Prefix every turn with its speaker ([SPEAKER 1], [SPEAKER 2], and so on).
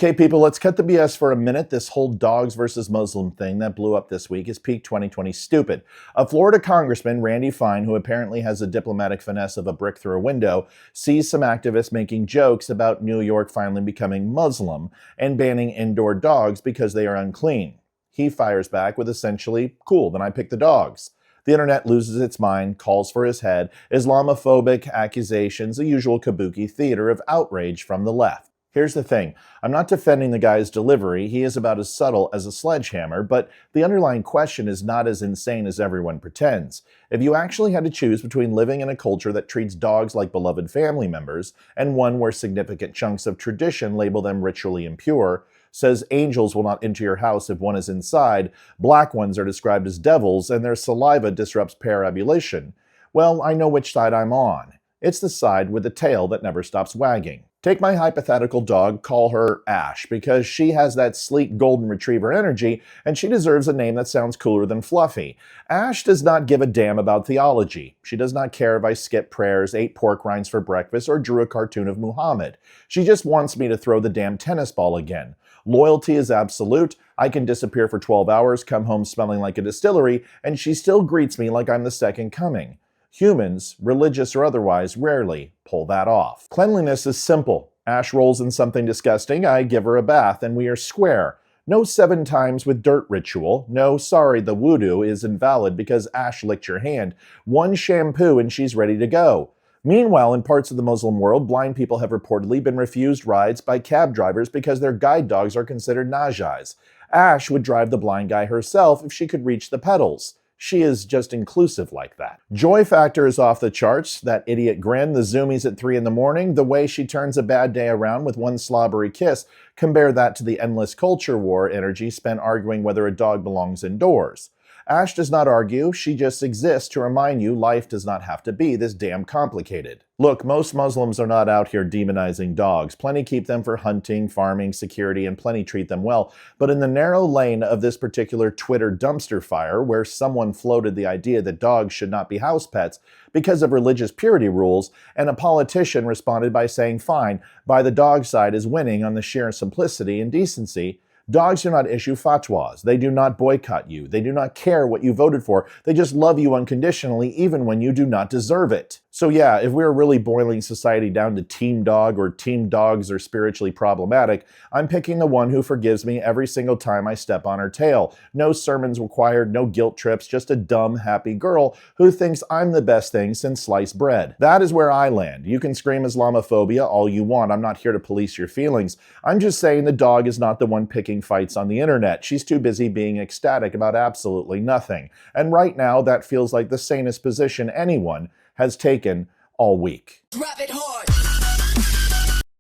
[SPEAKER 1] Okay, people, let's cut the BS for a minute. This whole dogs versus Muslim thing that blew up this week is peak 2020 stupid. A Florida congressman, Randy Fine, who apparently has the diplomatic finesse of a brick through a window, sees some activists making jokes about New York finally becoming Muslim and banning indoor dogs because they are unclean. He fires back with essentially, cool, then I pick the dogs. The internet loses its mind, calls for his head, Islamophobic accusations, the usual kabuki theater of outrage from the left. Here's the thing, I'm not defending the guy's delivery, he is about as subtle as a sledgehammer, but the underlying question is not as insane as everyone pretends. If you actually had to choose between living in a culture that treats dogs like beloved family members, and one where significant chunks of tradition label them ritually impure, says angels will not enter your house if one is inside, black ones are described as devils, and their saliva disrupts perambulation, well, I know which side I'm on. It's the side with the tail that never stops wagging. Take my hypothetical dog, call her Ash, because she has that sleek golden retriever energy, and she deserves a name that sounds cooler than Fluffy. Ash does not give a damn about theology. She does not care if I skipped prayers, ate pork rinds for breakfast, or drew a cartoon of Muhammad. She just wants me to throw the damn tennis ball again. Loyalty is absolute. I can disappear for 12 hours, come home smelling like a distillery, and she still greets me like I'm the second coming. Humans, religious or otherwise, rarely pull that off. Cleanliness is simple. Ash rolls in something disgusting, I give her a bath, and we are square. No 7 times with dirt ritual. No, sorry, the voodoo is invalid because Ash licked your hand. 1 shampoo and she's ready to go. Meanwhile, in parts of the Muslim world, blind people have reportedly been refused rides by cab drivers because their guide dogs are considered najais. Ash would drive the blind guy herself if she could reach the pedals. She is just inclusive like that. Joy factor is off the charts. That idiot grin, the zoomies at 3 in the morning, the way she turns a bad day around with 1 slobbery kiss. Compare that to the endless culture war energy spent arguing whether a dog belongs indoors. Ash does not argue, she just exists to remind you life does not have to be this damn complicated. Look, most Muslims are not out here demonizing dogs. Plenty keep them for hunting, farming, security, and plenty treat them well. But in the narrow lane of this particular Twitter dumpster fire, where someone floated the idea that dogs should not be house pets because of religious purity rules, and a politician responded by saying, fine, by the dog side is winning on the sheer simplicity and decency, dogs do not issue fatwas. They do not boycott you. They do not care what you voted for. They just love you unconditionally even when you do not deserve it. So yeah, if we're really boiling society down to team dog or team dogs are spiritually problematic, I'm picking the one who forgives me every single time I step on her tail. No sermons required, no guilt trips, just a dumb, happy girl who thinks I'm the best thing since sliced bread. That is where I land. You can scream Islamophobia all you want. I'm not here to police your feelings. I'm just saying the dog is not the one picking fights on the internet. She's too busy being ecstatic about absolutely nothing. And right now, that feels like the sanest position anyone has taken all week.
[SPEAKER 2] Drop it hard.